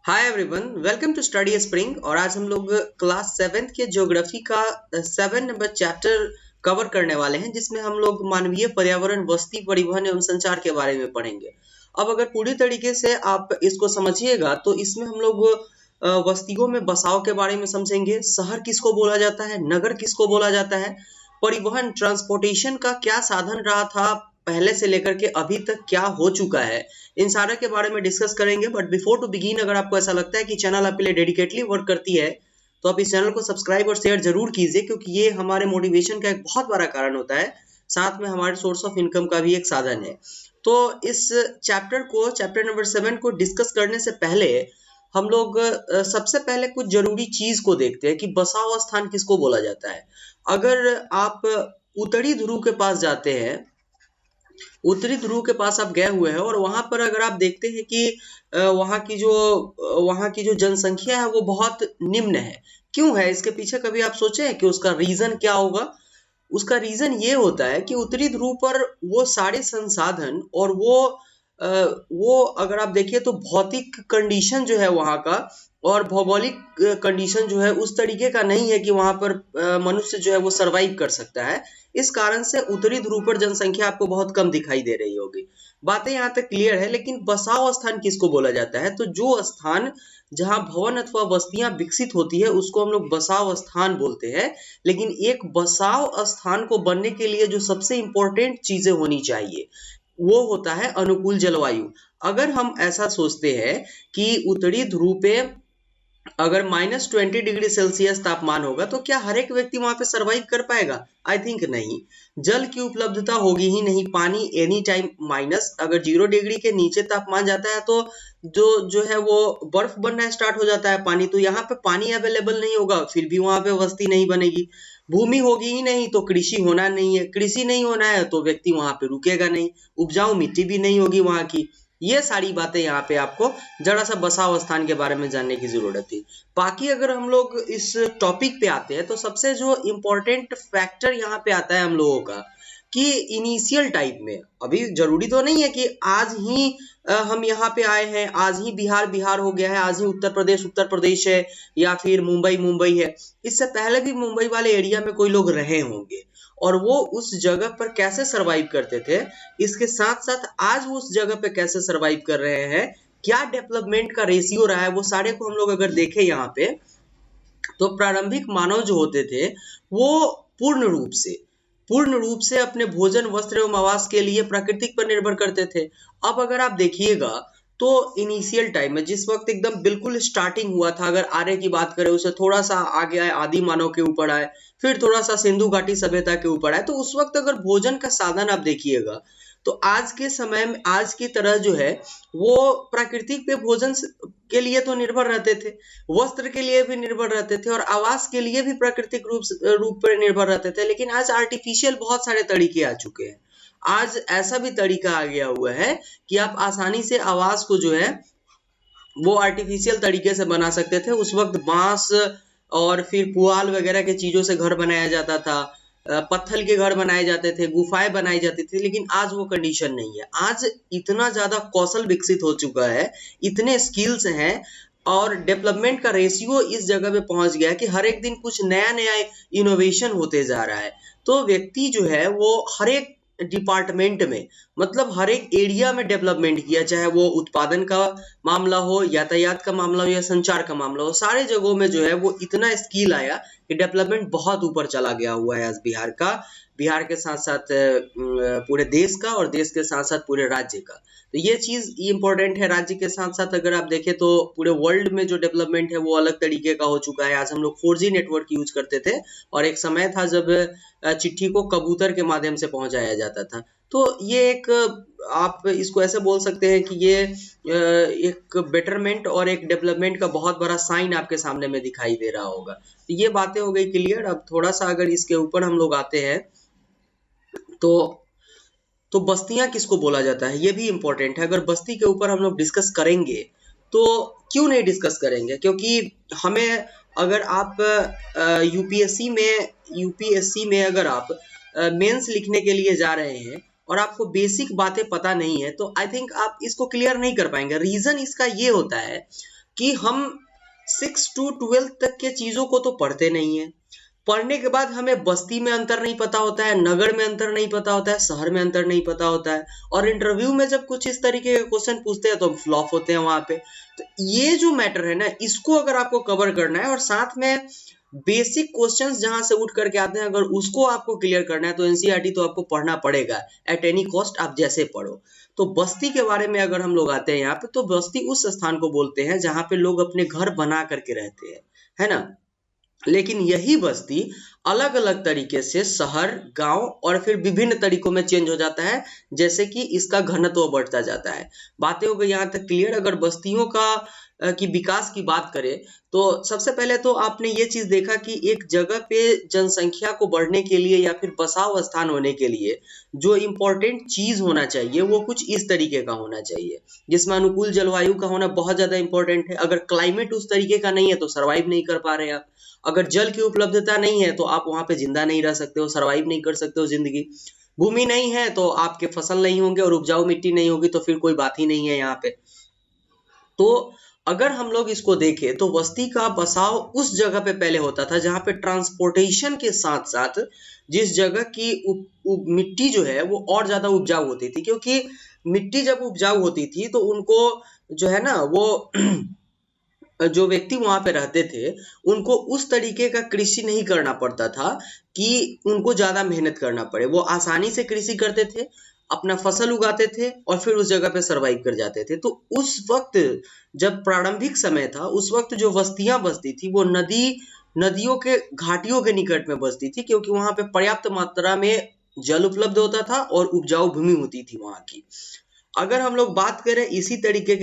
Hi everyone, welcome to Study Spring. और आज हम लोग क्लास 7th के ज्योग्राफी का 7 नंबर चैप्टर कवर करने वाले हैं, जिसमें हम लोग मानवीय पर्यावरण, बस्ती, परिवहन एवं संचार के बारे में पढ़ेंगे। अब अगर पूरी तरीके से आप इसको समझिएगा तो इसमें हम लोग बस्तियों में बसाव के बारे में समझेंगे। शहर किसको बोला जाता है, नगर किसको बोला जाता है, परिवहन ट्रांसपोर्टेशन का क्या साधन रहा था पहले से लेकर के अभी तक क्या हो चुका है, इन सारे के बारे में डिस्कस करेंगे। बट बिफोर टू बिगिन, अगर आपको ऐसा लगता है कि चैनल आपके लिए डेडिकेटली वर्क करती है तो आप इस चैनल को सब्सक्राइब और शेयर जरूर कीजिए, क्योंकि ये हमारे मोटिवेशन का एक बहुत बड़ा कारण होता है, साथ में हमारे सोर्स ऑफ इनकम का भी एक साधन है। तो इस चैप्टर नंबर 7 को डिस्कस करने से पहले हम लोग सबसे पहले कुछ जरूरी चीज को देखते हैं कि बसाव स्थान किसको बोला जाता है। अगर आप उत्तरी ध्रुव के पास जाते हैं, उत्तरी ध्रुव के पास आप गए हुए हैं और वहां पर अगर आप देखते हैं कि वहां की जो जनसंख्या है वो बहुत निम्न है। क्यों है, इसके पीछे कभी आप सोचे हैं कि उसका रीजन क्या होगा? उसका रीजन ये होता है कि उत्तरी ध्रुव पर वो सारे संसाधन और वो अगर आप देखिए तो भौतिक कंडीशन जो है वहां का और भौगोलिक कंडीशन जो है उस तरीके का नहीं है कि वहां पर मनुष्य जो है वो सरवाइव कर सकता है। इस कारण से उत्तरी ध्रुव पर जनसंख्या आपको बहुत कम दिखाई दे रही होगी। बातें यहाँ तक क्लियर है। लेकिन बसाव स्थान किसको बोला जाता है? तो जो स्थान जहां भवन अथवा बस्तियां विकसित होती है उसको हम लोग बसाव स्थान बोलते हैं। लेकिन एक बसाव स्थान को बनने के लिए जो सबसे इंपॉर्टेंट चीजें होनी चाहिए वो होता है अनुकूल जलवायु। अगर हम ऐसा सोचते हैं कि उत्तरी ध्रुव पे अगर -20 डिग्री सेल्सियस तापमान होगा तो क्या हर एक व्यक्ति वहां पे सरवाइव कर पाएगा? आई थिंक नहीं। जल की उपलब्धता होगी ही नहीं। पानी एनी टाइम माइनस, अगर 0 डिग्री के नीचे तापमान जाता है तो जो है वो बर्फ बनना स्टार्ट हो जाता है पानी। तो यहाँ पे पानी अवेलेबल नहीं होगा, फिर भी वहां पे बस्ती नहीं बनेगी। भूमि होगी ही नहीं तो कृषि होना नहीं है, कृषि नहीं होना है तो व्यक्ति वहां पे रुकेगा नहीं, उपजाऊ मिट्टी भी नहीं होगी वहां की। ये सारी बातें यहाँ पे आपको जरा सा बसाव स्थान के बारे में जानने की जरूरत थी। बाकी अगर हम लोग इस टॉपिक पे आते हैं तो सबसे जो इम्पोर्टेंट फैक्टर यहाँ पे आता है हम लोगों का कि इनिशियल टाइप में, अभी जरूरी तो नहीं है कि आज ही हम यहाँ पे आए हैं, आज ही बिहार बिहार हो गया है, आज ही उत्तर प्रदेश है या फिर मुंबई मुंबई है। इससे पहले भी मुंबई वाले एरिया में कोई लोग रहे होंगे और वो उस जगह पर कैसे सरवाइव करते थे, इसके साथ साथ आज वो उस जगह पे कैसे सरवाइव कर रहे हैं, क्या डेवलपमेंट का रेशियो रहा है, वो सारे को हम लोग अगर देखें यहाँ पे तो प्रारंभिक मानव जो होते थे वो पूर्ण रूप से अपने भोजन, वस्त्र एवं आवास के लिए प्रकृति पर निर्भर करते थे। अब अगर आप देखिएगा तो इनिशियल टाइम में जिस वक्त एकदम बिल्कुल स्टार्टिंग हुआ था, अगर आर्य की बात करें, उसे थोड़ा सा आगे आए, आदि मानव के ऊपर आए, फिर थोड़ा सा सिंधु घाटी सभ्यता के ऊपर आए, तो उस वक्त अगर भोजन का साधन आप देखिएगा तो आज के समय में आज की तरह जो है वो प्राकृतिक पे भोजन के लिए तो निर्भर रहते थे, वस्त्र के लिए भी निर्भर रहते थे और आवास के लिए भी प्राकृतिक रूप पर निर्भर रहते थे। लेकिन आज आर्टिफिशियल बहुत सारे तरीके आ चुके हैं। आज ऐसा भी तरीका आ गया हुआ है कि आप आसानी से आवास को जो है वो आर्टिफिशियल तरीके से बना सकते थे। उस वक्त बांस और फिर पुआल वगैरह के चीजों से घर बनाया जाता था, पत्थर के घर बनाए जाते थे, गुफाएं बनाई जाती थी। लेकिन आज वो कंडीशन नहीं है। आज इतना ज्यादा कौशल विकसित हो चुका है, इतने स्किल्स हैं और डेवलपमेंट का रेशियो इस जगह पे पहुंच गया है कि हर एक दिन कुछ नया नया इनोवेशन होते जा रहा है। तो व्यक्ति जो है वो हर एक डिपार्टमेंट में, मतलब हर एक एरिया में डेवलपमेंट किया, चाहे वो उत्पादन का मामला हो, यातायात का मामला हो या संचार का मामला हो, सारे जगहों में जो है वो इतना स्किल आया कि डेवलपमेंट बहुत ऊपर चला गया हुआ है आज बिहार के साथ साथ पूरे देश का और देश के साथ साथ पूरे राज्य का। तो ये चीज इंपॉर्टेंट है। राज्य के साथ साथ अगर आप देखें तो पूरे वर्ल्ड में जो डेवलपमेंट है वो अलग तरीके का हो चुका है। आज हम लोग 4G नेटवर्क यूज करते थे और एक समय था जब चिट्ठी को कबूतर के माध्यम से पहुंचाया जाता था। तो ये एक, आप इसको ऐसे बोल सकते हैं कि ये एक बेटरमेंट और एक डेवलपमेंट का बहुत बड़ा साइन आपके सामने में दिखाई दे रहा होगा। तो ये बातें हो गई क्लियर। अब थोड़ा सा अगर इसके ऊपर हम लोग आते हैं तो बस्तियां किसको बोला जाता है, ये भी इंपॉर्टेंट है। अगर बस्ती के ऊपर हम लोग डिस्कस करेंगे तो क्यों नहीं डिस्कस करेंगे, क्योंकि हमें, अगर आप यूपीएससी में अगर आप मेंस लिखने के लिए जा रहे हैं और आपको बेसिक बातें पता नहीं है तो आई थिंक आप इसको क्लियर नहीं कर पाएंगे। रीजन इसका ये होता है कि हम 6 to 12 तक के चीजों को तो पढ़ते नहीं है। पढ़ने के बाद हमें बस्ती में अंतर नहीं पता होता है, नगर में अंतर नहीं पता होता है, शहर में अंतर नहीं पता होता है, और इंटरव्यू में जब कुछ इस तरीके के क्वेश्चन पूछते हैं तो हम फ्लॉप होते हैं वहां पे। तो ये जो मैटर है ना, इसको अगर आपको कवर करना है और साथ में बेसिक क्वेश्चंस जहां से उठ करके आते हैं अगर उसको आपको क्लियर करना है तो एनसीईआरटी तो आपको पढ़ना पड़ेगा एट एनी कॉस्ट, आप जैसे पढ़ो। तो बस्ती के बारे में अगर हम लोग आते हैं यहाँ पे, तो बस्ती उस स्थान को बोलते हैं जहां पे लोग अपने घर बना करके रहते हैं, है ना। लेकिन यही बस्ती अलग अलग तरीके से शहर, गांव और फिर विभिन्न तरीकों में चेंज हो जाता है, जैसे कि इसका घनत्व बढ़ता जाता है। बातें हो गई यहाँ तक क्लियर। अगर बस्तियों का की विकास की बात करें तो सबसे पहले तो आपने ये चीज देखा कि एक जगह पे जनसंख्या को बढ़ने के लिए या फिर बसाव स्थान होने के लिए जो इम्पोर्टेंट चीज होना चाहिए वो कुछ इस तरीके का होना चाहिए, जिसमें अनुकूल जलवायु का होना बहुत ज्यादा इंपॉर्टेंट है। अगर क्लाइमेट उस तरीके का नहीं है तो सरवाइव नहीं कर पा रहे आप। अगर जल की उपलब्धता नहीं है तो आप वहां पे जिंदा नहीं रह सकते हो, सरवाइव नहीं कर सकते हो जिंदगी। भूमि नहीं है तो आपके फसल नहीं होंगे, और उपजाऊ मिट्टी नहीं होगी तो फिर कोई बात ही नहीं है यहाँ पे। तो अगर हम लोग इसको देखें तो बस्ती का बसाव उस जगह पे पहले होता था जहां पे ट्रांसपोर्टेशन के साथ साथ जिस जगह की मिट्टी जो है वो और ज्यादा उपजाऊ होती थी, क्योंकि मिट्टी जब उपजाऊ होती थी तो उनको जो है ना वो जो व्यक्ति वहां पे रहते थे उनको उस तरीके का कृषि नहीं करना पड़ता था कि उनको ज्यादा मेहनत करना पड़े। वो आसानी से कृषि करते थे, अपना फसल उगाते थे और फिर उस जगह पे सरवाइव कर जाते थे। तो उस वक्त जब प्रारंभिक समय था उस वक्त जो बस्तियां बसती थी वो नदियों के घाटियों के निकट में बसती थी, क्योंकि वहां पे पर्याप्त मात्रा में जल उपलब्ध होता था और उपजाऊ भूमि होती थी वहां की। अगर हम लोग बात करें इसी तरीके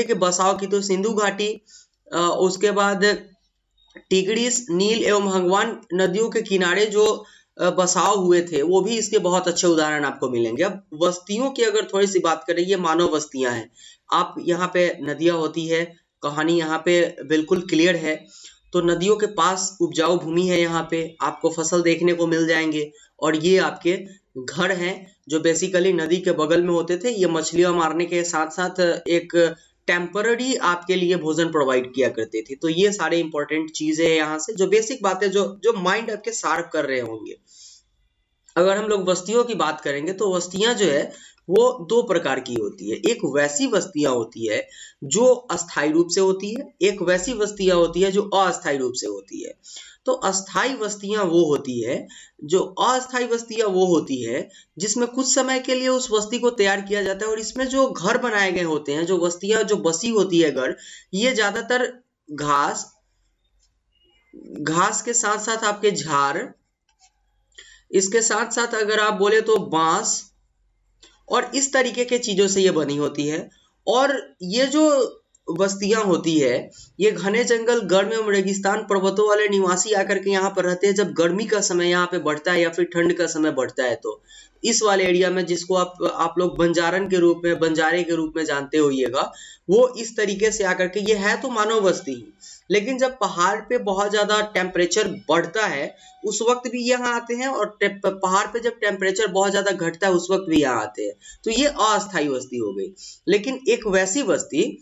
के बसाव की, तो सिंधु घाटी, उसके बाद टिग्रिस, नील एवं हंगवान नदियों के किनारे जो बसाव हुए थे वो भी इसके बहुत अच्छे उदाहरण आपको मिलेंगे। अब बस्तियों की अगर थोड़ी सी बात करें, ये मानव बस्तियां हैं। आप यहाँ पे नदियां होती है, कहानी यहाँ पे बिल्कुल क्लियर है। तो नदियों के पास उपजाऊ भूमि है, यहाँ पे आपको फसल देखने को मिल जाएंगे, और ये आपके घर हैं जो बेसिकली नदी के बगल में होते थे। ये मछलियां मारने के साथ साथ एक टेम्पररी आपके लिए भोजन प्रोवाइड किया करते थे। तो ये सारे इंपॉर्टेंट चीजें हैं यहाँ से, जो बेसिक बातें जो माइंड आपके शार्प कर रहे होंगे। अगर हम लोग बस्तियों की बात करेंगे तो बस्तियां जो है वो दो प्रकार की होती है। एक वैसी बस्तियां होती है जो अस्थायी रूप से होती है, एक वैसी बस्तियां होती है जो अस्थायी रूप से होती है। तो अस्थायी बस्तियां वो होती है जो अस्थायी बस्तियां वो होती है जिसमें कुछ समय के लिए उस बस्ती को तैयार किया जाता है, और इसमें जो घर बनाए गए होते हैं, जो बस्तियां जो बसी होती है घर, ये ज्यादातर घास के साथ साथ आपके झाड़, इसके साथ साथ अगर आप बोले तो बांस और इस तरीके के चीजों से ये बनी होती है। और ये जो बस्तियां होती है ये घने जंगल, गर्म एवं रेगिस्तान पर्वतों वाले निवासी आकर के यहाँ पर रहते हैं। जब गर्मी का समय यहाँ पे बढ़ता है या फिर ठंड का समय बढ़ता है तो इस वाले एरिया में, जिसको आप लोग बंजारे के रूप में जानते होइएगा, वो इस तरीके से आकर के, ये है तो मानव बस्ती ही, लेकिन जब पहाड़ पे बहुत ज्यादा टेम्परेचर बढ़ता है उस वक्त भी यहाँ आते हैं, और पहाड़ पे जब टेम्परेचर बहुत ज्यादा घटता है उस वक्त भी यहाँ आते हैं। तो ये अस्थायी बस्ती हो गई। लेकिन एक वैसी बस्ती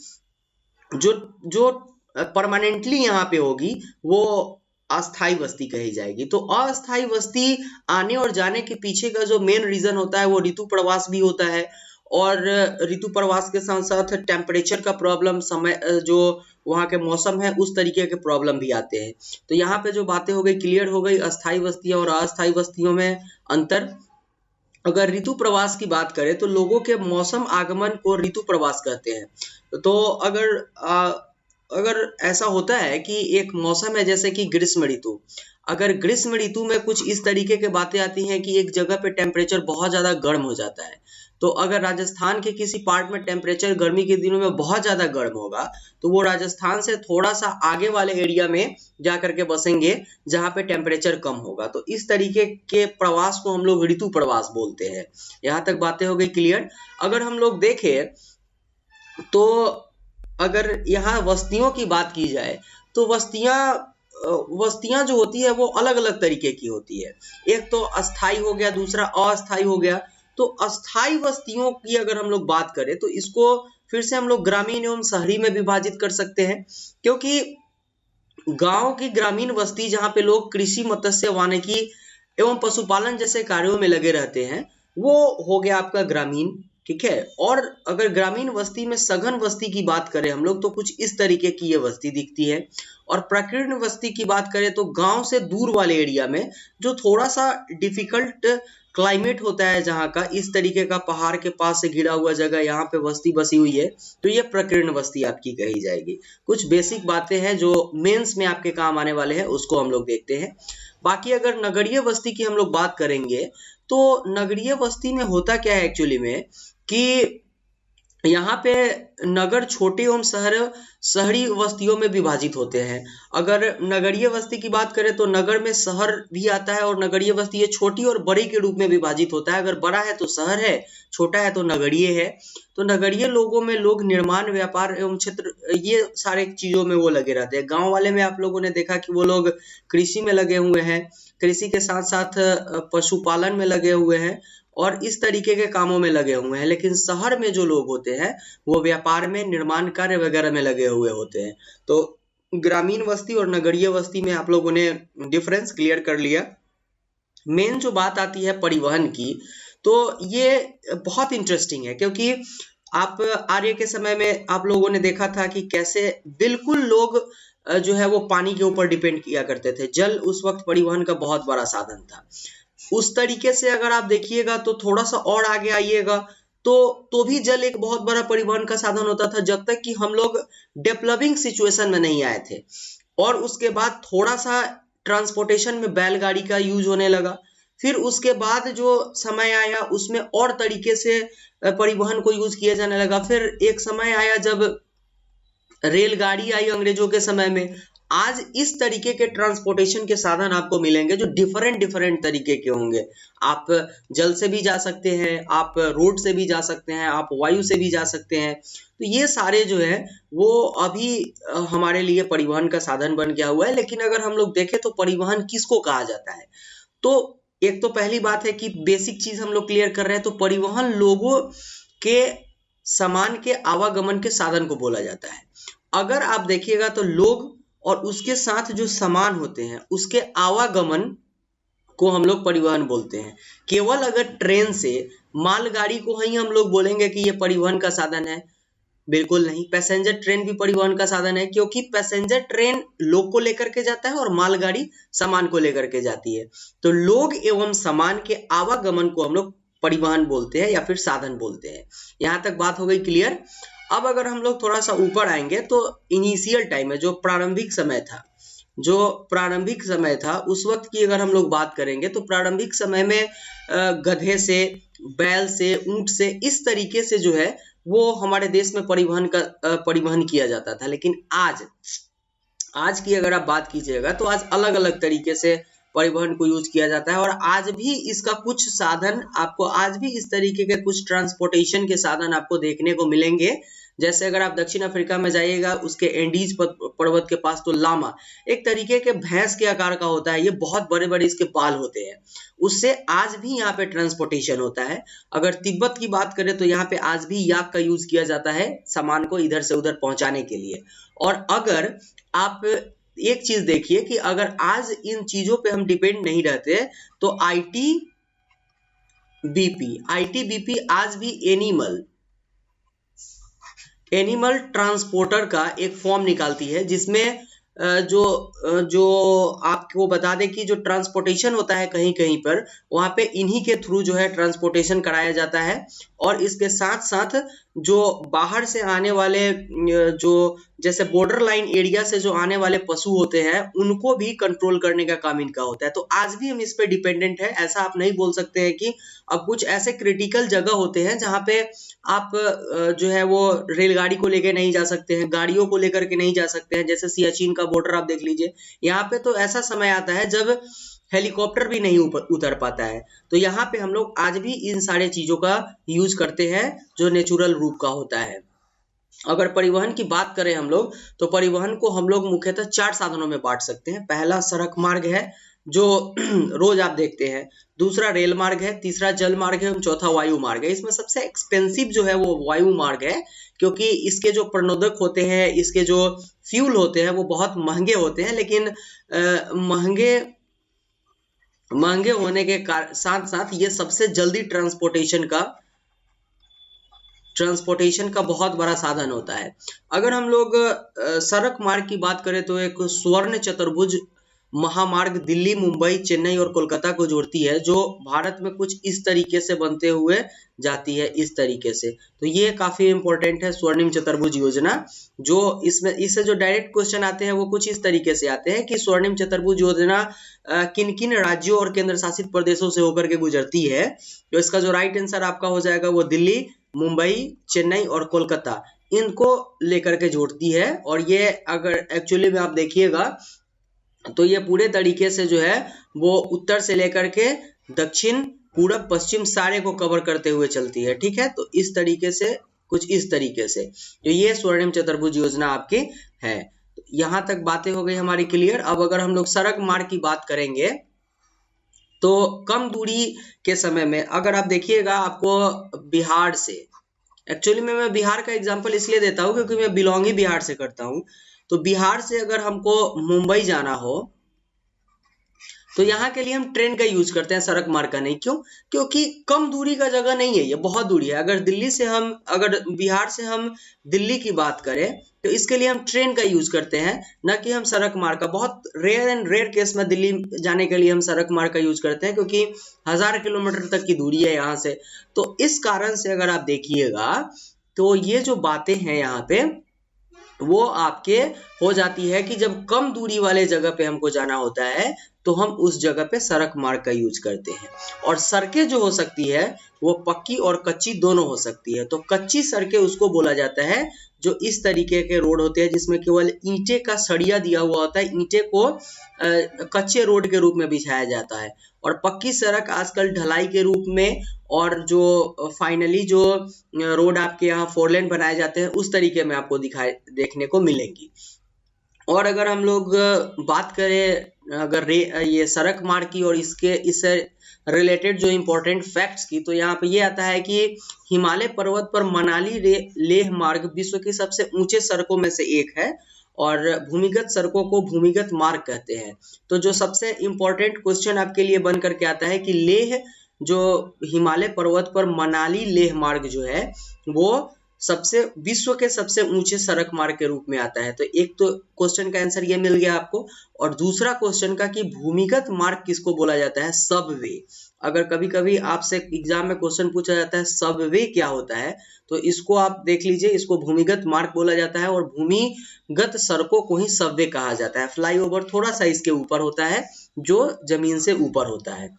जो परमानेंटली यहाँ पे होगी वो अस्थायी बस्ती कही जाएगी। तो अस्थायी बस्ती आने और जाने के पीछे का जो मेन रीजन होता है वो ऋतु प्रवास भी होता है, और ऋतु प्रवास के साथ साथ टेम्परेचर का प्रॉब्लम, समय जो वहाँ के मौसम है उस तरीके के प्रॉब्लम भी आते हैं। तो यहाँ पे जो बातें हो गई क्लियर हो गई, अस्थायी बस्तियां और अस्थायी बस्तियों में अंतर। अगर ऋतु प्रवास की बात करें तो लोगों के मौसम आगमन को ऋतु प्रवास कहते हैं। तो अगर ऐसा होता है कि एक मौसम है जैसे कि ग्रीष्म ऋतु, अगर ग्रीष्म ऋतु में कुछ इस तरीके की बातें आती हैं कि एक जगह पे टेम्परेचर बहुत ज्यादा गर्म हो जाता है, तो अगर राजस्थान के किसी पार्ट में टेम्परेचर गर्मी के दिनों में बहुत ज्यादा गर्म होगा तो वो राजस्थान से थोड़ा सा आगे वाले एरिया में जाकर के बसेंगे जहां पे टेम्परेचर कम होगा। तो इस तरीके के प्रवास को हम लोग ऋतु प्रवास बोलते हैं। यहाँ तक बातें हो गई क्लियर। अगर हम लोग देखें तो अगर यहाँ बस्तियों की बात की जाए तो बस्तियां जो होती है वो अलग अलग तरीके की होती है। एक तो अस्थाई हो गया, दूसरा अस्थाई हो गया। तो अस्थाई बस्तियों की अगर हम लोग बात करें तो इसको फिर से हम लोग ग्रामीण एवं शहरी में विभाजित कर सकते हैं, क्योंकि गांव की ग्रामीण बस्ती जहाँ पे लोग कृषि, मत्स्य, वानिकी एवं पशुपालन जैसे कार्यों में लगे रहते हैं, वो हो गया आपका ग्रामीण। ठीक है। और अगर ग्रामीण बस्ती में सघन बस्ती की बात करें हम लोग, तो कुछ इस तरीके की ये बस्ती दिखती है। और प्रकीर्ण बस्ती की बात करें तो गांव से दूर वाले एरिया में जो थोड़ा सा डिफिकल्ट क्लाइमेट होता है, जहाँ का इस तरीके का पहाड़ के पास से घिरा हुआ जगह, यहाँ पे बस्ती बसी हुई है, तो ये प्रकीर्ण बस्ती आपकी कही जाएगी। कुछ बेसिक बातें हैं जो मेंस में आपके काम आने वाले हैं, उसको हम लोग देखते हैं। बाकी अगर नगरीय बस्ती की हम लोग बात करेंगे, तो नगरीय बस्ती में होता क्या है एक्चुअली में कि यहाँ पे नगर छोटे एवं शहरी बस्तियों में विभाजित होते हैं। अगर नगरीय बस्ती की बात करें तो नगर में शहर भी आता है, और नगरीय बस्ती ये छोटी और बड़ी के रूप में विभाजित होता है। अगर बड़ा है तो शहर है, छोटा है तो नगरीय है। तो नगरीय लोगों में लोग निर्माण, व्यापार एवं क्षेत्र, ये सारे चीजों में वो लगे रहते हैं। गाँव वाले में आप लोगों ने देखा कि वो लोग कृषि में लगे हुए हैं, कृषि के साथ साथ पशुपालन में लगे हुए हैं और इस तरीके के कामों में लगे हुए हैं। लेकिन शहर में जो लोग होते हैं वो व्यापार में, निर्माण कार्य वगैरह में लगे हुए होते हैं। तो ग्रामीण बस्ती और नगरीय बस्ती में आप लोगों ने डिफरेंस क्लियर कर लिया। मेन जो बात आती है परिवहन की, तो ये बहुत इंटरेस्टिंग है, क्योंकि आप आर्य के समय में आप लोगों ने देखा था कि कैसे बिल्कुल लोग जो है वो पानी के ऊपर डिपेंड किया करते थे। जल उस वक्त परिवहन का बहुत बड़ा साधन था। उस तरीके से अगर आप देखिएगा तो थोड़ा सा और आगे आइएगा तो भी जल एक बहुत बड़ा परिवहन का साधन होता था, जब तक कि हम लोग डेवलपिंग सिचुएशन में नहीं आए थे। और उसके बाद थोड़ा सा ट्रांसपोर्टेशन में बैलगाड़ी का यूज होने लगा। फिर उसके बाद जो समय आया उसमें और तरीके से परिवहन को यूज किया जाने लगा। फिर एक समय आया जब रेलगाड़ी आई अंग्रेजों के समय में। आज इस तरीके के ट्रांसपोर्टेशन के साधन आपको मिलेंगे जो डिफरेंट तरीके के होंगे। आप जल से भी जा सकते हैं, आप रोड से भी जा सकते हैं, आप वायु से भी जा सकते हैं। तो ये सारे जो है वो अभी हमारे लिए परिवहन का साधन बन गया हुआ है। लेकिन अगर हम लोग देखें तो परिवहन किसको कहा जाता है, तो एक तो पहली बात है कि बेसिक चीज हम लोग क्लियर कर रहे हैं, तो परिवहन लोगों के सामान के आवागमन के साधन को बोला जाता है। अगर आप देखिएगा तो लोग और उसके साथ जो सामान होते हैं उसके आवागमन को हम लोग परिवहन बोलते हैं। केवल अगर ट्रेन से मालगाड़ी को ही हम लोग बोलेंगे कि ये परिवहन का साधन है, बिल्कुल नहीं। पैसेंजर ट्रेन भी परिवहन का साधन है, क्योंकि पैसेंजर ट्रेन लोग को लेकर के जाता है और मालगाड़ी सामान को लेकर के जाती है। तो लोग एवं सामान के आवागमन को हम लोग परिवहन बोलते हैं या फिर साधन बोलते हैं। यहाँ तक बात हो गई क्लियर। अब अगर हम लोग थोड़ा सा ऊपर आएंगे तो इनिशियल टाइम में जो प्रारंभिक समय था उस वक्त की अगर हम लोग बात करेंगे तो प्रारंभिक समय में गधे से, बैल से, ऊंट से, इस तरीके से जो है वो हमारे देश में परिवहन किया जाता था। लेकिन आज की अगर आप बात कीजिएगा तो आज अलग अलग तरीके से परिवहन को यूज किया जाता है। और आज भी इसका कुछ साधन आपको, आज भी इस तरीके के कुछ ट्रांसपोर्टेशन के साधन आपको देखने को मिलेंगे। जैसे अगर आप दक्षिण अफ्रीका में जाइएगा, उसके एंडीज पर्वत के पास, तो लामा एक तरीके के भैंस के आकार का होता है। ये बहुत बड़े बड़े इसके बाल होते हैं, उससे आज भी यहाँ पे ट्रांसपोर्टेशन होता है। अगर तिब्बत की बात करें तो यहाँ पे आज भी याक का यूज किया जाता है सामान को इधर से उधर पहुंचाने के लिए। और अगर आप एक चीज देखिए कि अगर आज इन चीजों पे हम डिपेंड नहीं रहते तो आईटीबीपी आज भी एनिमल ट्रांसपोर्टर का एक फॉर्म निकालती है, जिसमें जो आपको बता दें कि जो ट्रांसपोर्टेशन होता है कहीं कहीं पर, वहां पे इन्हीं के थ्रू जो है ट्रांसपोर्टेशन कराया जाता है। और इसके साथ साथ जो बाहर से आने वाले, जो जैसे बॉर्डर लाइन एरिया से जो आने वाले पशु होते हैं, उनको भी कंट्रोल करने का काम इनका होता है। तो आज भी हम इस पे डिपेंडेंट है। ऐसा आप नहीं बोल सकते हैं कि अब कुछ ऐसे क्रिटिकल जगह होते हैं जहाँ पे आप जो है वो रेलगाड़ी को लेकर नहीं जा सकते हैं, गाड़ियों को लेकर के नहीं जा सकते हैं। जैसे सियाचिन का बॉर्डर आप देख लीजिए, यहाँ पे तो ऐसा समय आता है जब हेलीकॉप्टर भी नहीं उतर पाता है। तो यहाँ पे हम लोग आज भी इन सारे चीजों का यूज करते हैं जो नेचुरल रूप का होता है। अगर परिवहन की बात करें हम लोग, तो परिवहन को हम लोग मुख्यतः 4 साधनों में बांट सकते हैं। पहला सड़क मार्ग है, जो रोज आप देखते हैं, दूसरा रेल मार्ग है, तीसरा जल मार्ग है, चौथा वायु मार्ग है। इसमें सबसे एक्सपेंसिव जो है वो वायु मार्ग है, क्योंकि इसके जो प्रणोदक होते हैं, इसके जो फ्यूल होते हैं वो बहुत महंगे होते हैं, लेकिन महंगे महंगे होने के साथ साथ ये सबसे जल्दी ट्रांसपोर्टेशन का बहुत बड़ा साधन होता है। अगर हम लोग सड़क मार्ग की बात करें तो एक स्वर्ण चतुर्भुज महामार्ग दिल्ली, मुंबई, चेन्नई और कोलकाता को जोड़ती है, जो भारत में कुछ इस तरीके से बनते हुए जाती है, इस तरीके से। तो ये काफी इंपॉर्टेंट है स्वर्णिम चतुर्भुज योजना। जो इससे जो डायरेक्ट क्वेश्चन आते हैं वो कुछ इस तरीके से आते हैं कि स्वर्णिम चतुर्भुज योजना किन किन राज्यों और केंद्र शासित प्रदेशों से होकर के गुजरती है। तो इसका जो राइट आंसर आपका हो जाएगा वो दिल्ली, मुंबई, चेन्नई और कोलकाता, इनको लेकर के जोड़ती है। और ये अगर एक्चुअली में आप देखिएगा तो ये पूरे तरीके से जो है वो उत्तर से लेकर के दक्षिण, पूरब, पश्चिम सारे को कवर करते हुए चलती है। ठीक है, तो इस तरीके से, कुछ इस तरीके से तो ये स्वर्णिम चतुर्भुज योजना आपकी है। यहां तक बातें हो गई हमारी क्लियर। अब अगर हम लोग सड़क मार्ग की बात करेंगे तो कम दूरी के समय में अगर आप देखिएगा, आपको बिहार से, एक्चुअली में मैं बिहार का एग्जांपल इसलिए देता हूँ क्योंकि मैं बिलोंग ही बिहार से करता हूँ। तो बिहार से अगर हमको मुंबई जाना हो तो यहाँ के लिए हम ट्रेन का यूज करते हैं, सड़क मार्ग का नहीं। क्यों? क्योंकि कम दूरी का जगह नहीं है, ये बहुत दूरी है। अगर बिहार से हम दिल्ली की बात करें तो इसके लिए हम ट्रेन का यूज करते हैं, न कि हम सड़क मार्ग का। बहुत रेयर एंड रेयर केस में दिल्ली जाने के लिए हम सड़क मार्ग का यूज करते हैं, क्योंकि 1000 किलोमीटर तक की दूरी है यहाँ से। तो इस कारण से अगर आप देखिएगा तो ये जो बातें हैं यहाँ पे वो आपके हो जाती है कि जब कम दूरी वाले जगह पे हमको जाना होता है तो हम उस जगह पे सड़क मार्ग का यूज करते हैं। और सड़कें जो हो सकती है वो पक्की और कच्ची दोनों हो सकती है। तो कच्ची सड़कें उसको बोला जाता है जो इस तरीके के रोड होते हैं जिसमें केवल ईंटे का सरिया दिया हुआ होता है, ईंटे को कच्चे रोड के रूप में बिछाया जाता है। और पक्की सड़क आजकल ढलाई के रूप में, और जो फाइनली जो रोड आपके यहाँ 4 लेन बनाए जाते हैं उस तरीके में आपको देखने को मिलेंगी। और अगर हम लोग बात करें अगर ये सड़क मार्ग की और इससे रिलेटेड जो इम्पोर्टेंट फैक्ट्स की, तो यहाँ पे ये आता है कि हिमालय पर्वत पर मनाली लेह मार्ग विश्व की सबसे ऊंचे सड़कों में से एक है, और भूमिगत सड़कों को भूमिगत मार्ग कहते हैं। तो जो सबसे इम्पोर्टेंट क्वेश्चन आपके लिए बन करके आता है कि लेह, जो हिमालय पर्वत पर मनाली लेह मार्ग जो है वो विश्व के सबसे ऊंचे सड़क मार्ग के रूप में आता है। तो एक तो क्वेश्चन का आंसर ये मिल गया आपको। और दूसरा क्वेश्चन का कि भूमिगत मार्ग किसको बोला जाता है? सबवे। अगर कभी कभी आपसे एग्जाम में क्वेश्चन पूछा जाता है सबवे क्या होता है, तो इसको आप देख लीजिए, इसको भूमिगत मार्ग बोला जाता है। और भूमिगत सड़कों को ही सबवे कहा जाता है। फ्लाईओवर थोड़ा सा इसके ऊपर होता है, जो जमीन से ऊपर होता है।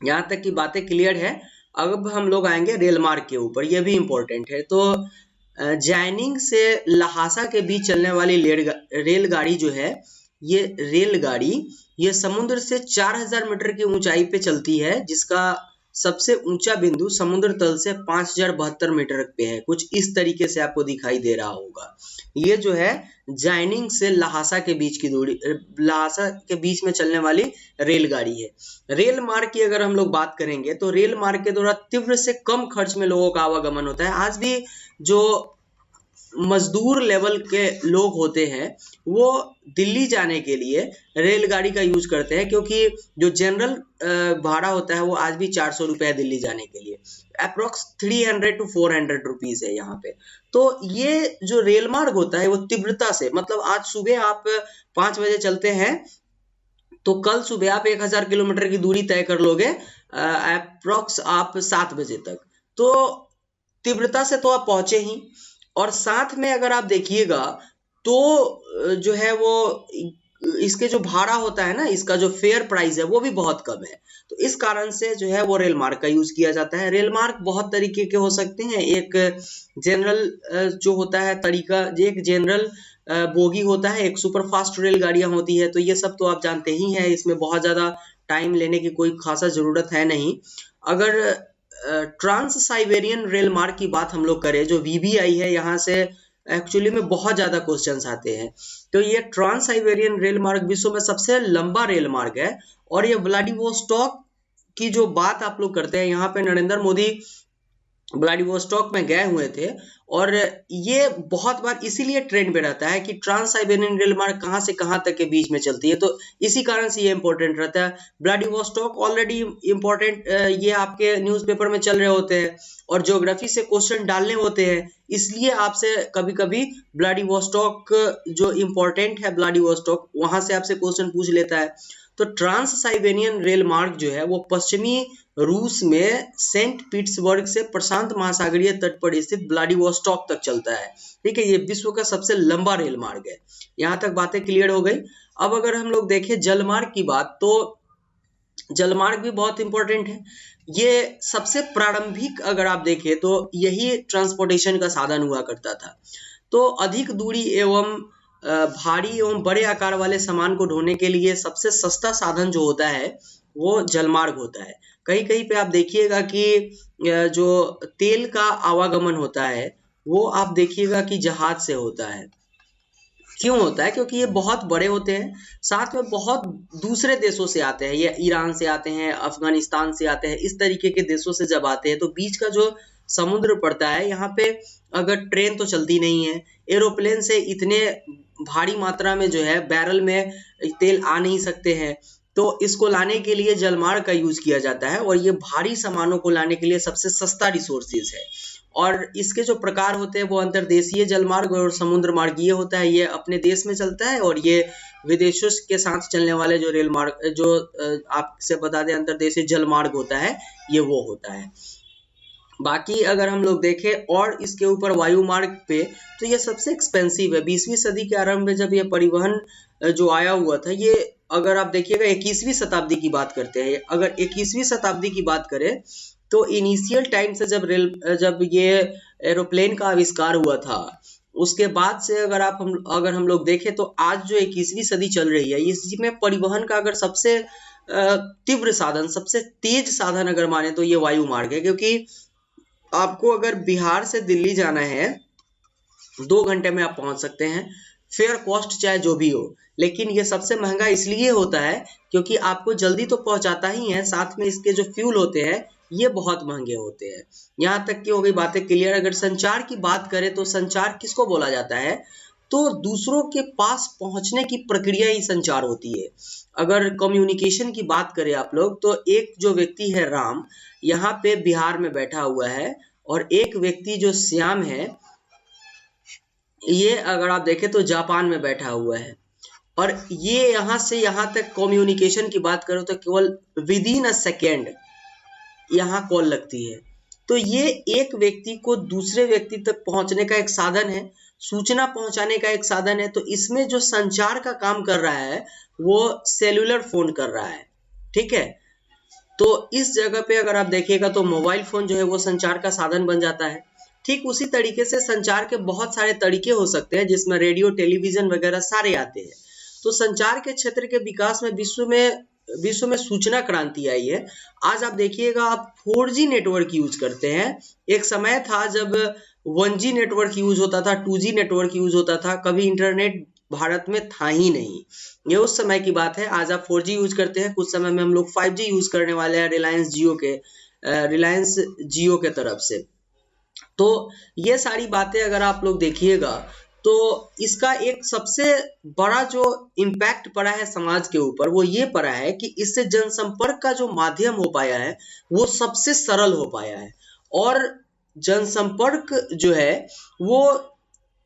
यहाँ तक की बातें क्लियर है। अब हम लोग आएंगे रेल मार्ग के ऊपर, यह भी इंपॉर्टेंट है। तो जैनिंग से लहासा के बीच चलने वाली रेलगाड़ी जो है, ये समुद्र से 4000 मीटर की ऊंचाई पे चलती है, जिसका सबसे ऊंचा बिंदु समुद्र तल से 5072 मीटर पे है। कुछ इस तरीके से आपको दिखाई दे रहा होगा। ये जो है जैनिंग से लहासा के बीच की दूरी, लहासा के बीच में चलने वाली रेलगाड़ी है। रेल मार्ग की अगर हम लोग बात करेंगे तो रेल मार्ग के द्वारा तीव्र से कम खर्च में लोगों का आवागमन होता है। आज भी जो मजदूर लेवल के लोग होते हैं वो दिल्ली जाने के लिए रेलगाड़ी का यूज करते हैं, क्योंकि जो जनरल भाड़ा होता है वो आज भी 400 रुपए है दिल्ली जाने के लिए। अप्रोक्स 300 to 400 रुपीज है यहाँ पे। तो ये जो रेल मार्ग होता है वो तीव्रता से, मतलब आज सुबह आप 5 बजे चलते हैं तो कल सुबह आप 1000 किलोमीटर की दूरी तय कर लोगे अप्रोक्स आप 7 बजे तक। तो तीव्रता से तो आप पहुंचे ही, और साथ में अगर आप देखिएगा तो जो है वो इसके जो भाड़ा होता है ना, इसका जो फेयर प्राइस है वो भी बहुत कम है। तो इस कारण से जो है वो रेल मार्ग का यूज किया जाता है। रेल मार्ग बहुत तरीके के हो सकते हैं। एक जनरल जो होता है तरीका, एक जनरल बोगी होता है, एक सुपर फास्ट रेलगाड़ियां होती है। तो ये सब तो आप जानते ही हैं, इसमें बहुत ज्यादा टाइम लेने की कोई खासा जरूरत है नहीं। अगर ट्रांस साइबेरियन रेल मार्ग की बात हम लोग करें, जो VVI है, यहाँ से एक्चुअली में बहुत ज्यादा क्वेश्चंस आते हैं। तो ये ट्रांस साइबेरियन रेल मार्ग विश्व में सबसे लंबा रेल मार्ग है और ये व्लादिवोस्टॉक की जो बात आप लोग करते हैं, यहाँ पे नरेंद्र मोदी व्लादिवोस्टॉक में गए हुए थे और ये बहुत बार इसीलिए ट्रेंड पे रहता है कि ट्रांस साइबेरियन रेल मार्ग कहाँ से कहाँ तक के बीच में चलती है, तो इसी कारण से ये इंपॉर्टेंट रहता है। व्लादिवोस्टॉक ऑलरेडी इंपॉर्टेंट, ये आपके न्यूज़पेपर में चल रहे होते हैं और ज्योग्राफी से क्वेश्चन डालने होते हैं, इसलिए आपसे कभी कभी व्लादिवोस्टॉक जो इंपॉर्टेंट है, व्लादिवोस्टॉक वहां से आपसे क्वेश्चन पूछ लेता है। तो ट्रांस साइबेरियन रेल मार्ग जो है वो पश्चिमी रूस में सेंट पीटर्सबर्ग से प्रशांत महासागरीय तट पर स्थित व्लादिवोस्टॉक तक चलता है। ठीक है, ये विश्व का सबसे लंबा रेल मार्ग है। यहाँ तक बातें क्लियर हो गई। अब अगर हम लोग देखें जलमार्ग की बात, तो जलमार्ग भी बहुत इंपॉर्टेंट है। ये सबसे प्रारंभिक अगर आप देखें तो यही ट्रांसपोर्टेशन का साधन हुआ करता था। तो अधिक दूरी एवं भारी एवं बड़े आकार वाले सामान को ढोने के लिए सबसे सस्ता साधन जो होता है वो जलमार्ग होता है। कहीं कहीं पे आप देखिएगा कि जो तेल का आवागमन होता है वो आप देखिएगा कि जहाज से होता है। क्यों होता है? क्योंकि ये बहुत बड़े होते हैं, साथ में बहुत दूसरे देशों से आते हैं, ये ईरान से आते हैं, अफगानिस्तान से आते हैं, इस तरीके के देशों से जब आते हैं तो बीच का जो समुद्र पड़ता है यहाँ पे अगर ट्रेन तो चलती नहीं है, एरोप्लेन से इतने भारी मात्रा में जो है बैरल में तेल आ नहीं सकते हैं, तो इसको लाने के लिए जलमार्ग का यूज किया जाता है और ये भारी सामानों को लाने के लिए सबसे सस्ता रिसोर्सेज है। और इसके जो प्रकार होते हैं वो अंतर्देशीय जलमार्ग और समुद्र मार्ग ये होता है, ये अपने देश में चलता है, और ये विदेशों के साथ चलने वाले जो रेल मार्ग जो आपसे बता दें अंतर्देशीय जलमार्ग होता है ये वो होता है। बाकी अगर हम लोग देखें और इसके ऊपर वायु मार्ग पे, तो ये सबसे एक्सपेंसिव है। 20वीं सदी के आरंभ में जब ये परिवहन जो आया हुआ था, ये अगर आप देखिएगा 21वीं शताब्दी की बात करते हैं, अगर 21वीं शताब्दी की बात करें तो इनिशियल टाइम से जब ये एरोप्लेन का आविष्कार हुआ था उसके बाद से अगर हम लोग देखें तो आज जो 21वीं सदी चल रही है इसमें परिवहन का अगर सबसे तीव्र साधन, सबसे तेज साधन अगर माने तो ये वायु मार्ग है। क्योंकि आपको अगर बिहार से दिल्ली जाना है 2 घंटे में आप पहुंच सकते हैं, फेयर कॉस्ट चाहे जो भी हो, लेकिन ये सबसे महंगा इसलिए होता है क्योंकि आपको जल्दी तो पहुंचाता ही है, साथ में इसके जो फ्यूल होते हैं ये बहुत महंगे होते हैं। यहाँ तक की हो गई बातें क्लियर। अगर संचार की बात करें तो संचार किसको बोला जाता है? तो दूसरों के पास पहुंचने की प्रक्रिया ही संचार होती है। अगर कम्युनिकेशन की बात करें आप लोग, तो एक जो व्यक्ति है राम यहाँ पे बिहार में बैठा हुआ है और एक व्यक्ति जो श्याम है ये अगर आप देखें तो जापान में बैठा हुआ है, और ये यहाँ से यहाँ तक कम्युनिकेशन की बात करो तो केवल विद इन अ सेकेंड यहाँ कॉल लगती है। तो ये एक व्यक्ति को दूसरे व्यक्ति तक पहुंचने का एक साधन है, सूचना पहुंचाने का एक साधन है। तो इसमें जो संचार का काम कर रहा है वो सेल्यूलर फोन कर रहा है। ठीक है, तो इस जगह पे अगर आप देखिएगा तो मोबाइल फोन जो है वो संचार का साधन बन जाता है। ठीक उसी तरीके से संचार के बहुत सारे तरीके हो सकते हैं जिसमें रेडियो, टेलीविजन वगैरह सारे आते हैं। तो संचार के क्षेत्र के विकास में विश्व में सूचना क्रांति आई है। आज आप देखिएगा आप 4G नेटवर्क यूज करते हैं। एक समय था जब 1G नेटवर्क यूज होता था, 2G नेटवर्क यूज होता था, कभी इंटरनेट भारत में था ही नहीं। ये उस समय की बात है। आज आप 4G यूज करते हैं, कुछ समय में हम लोग 5G यूज करने वाले हैं रिलायंस जियो के तरफ से। तो ये सारी बातें अगर आप लोग देखिएगा तो इसका एक सबसे बड़ा जो इम्पैक्ट पड़ा है समाज के ऊपर वो ये पड़ा है कि इससे जनसंपर्क का जो माध्यम हो पाया है वो सबसे सरल हो पाया है। और जनसंपर्क जो है वो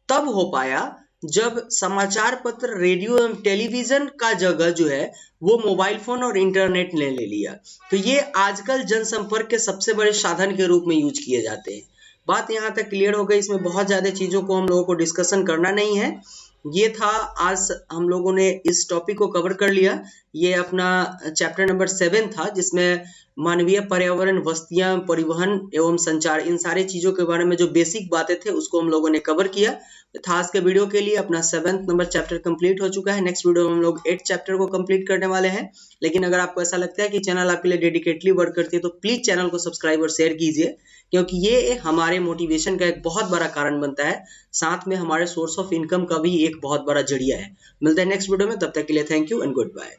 तब हो पाया जब समाचार पत्र, रेडियो एवं टेलीविजन का जगह जो है वो मोबाइल फोन और इंटरनेट ने ले लिया। तो ये आजकल जनसंपर्क के सबसे बड़े साधन के रूप में यूज किए जाते हैं। बात यहाँ तक क्लियर हो गई। इसमें बहुत ज्यादा चीजों को हम लोगों को डिस्कशन करना नहीं है। ये था आज हम लोगों ने इस टॉपिक को कवर कर लिया। ये अपना चैप्टर नंबर 7 था जिसमें मानवीय पर्यावरण, बस्तियां, परिवहन एवं संचार, इन सारी चीजों के बारे में जो बेसिक बातें थे उसको हम लोगों ने कवर किया। तो आज के वीडियो के लिए अपना 7th नंबर चैप्टर कंप्लीट हो चुका है। नेक्स्ट वीडियो में हम लोग 8th चैप्टर को कंप्लीट करने वाले हैं। लेकिन अगर आपको ऐसा लगता है कि चैनल आपके लिए डेडिकेटली वर्क करती है तो प्लीज चैनल को सब्सक्राइब और शेयर कीजिए, क्योंकि ये हमारे मोटिवेशन का एक बहुत बड़ा कारण बनता है, साथ में हमारे सोर्स ऑफ इनकम का भी एक बहुत बड़ा जरिया है। मिलते हैं नेक्स्ट वीडियो में, तब तक के लिए thank you and good bye.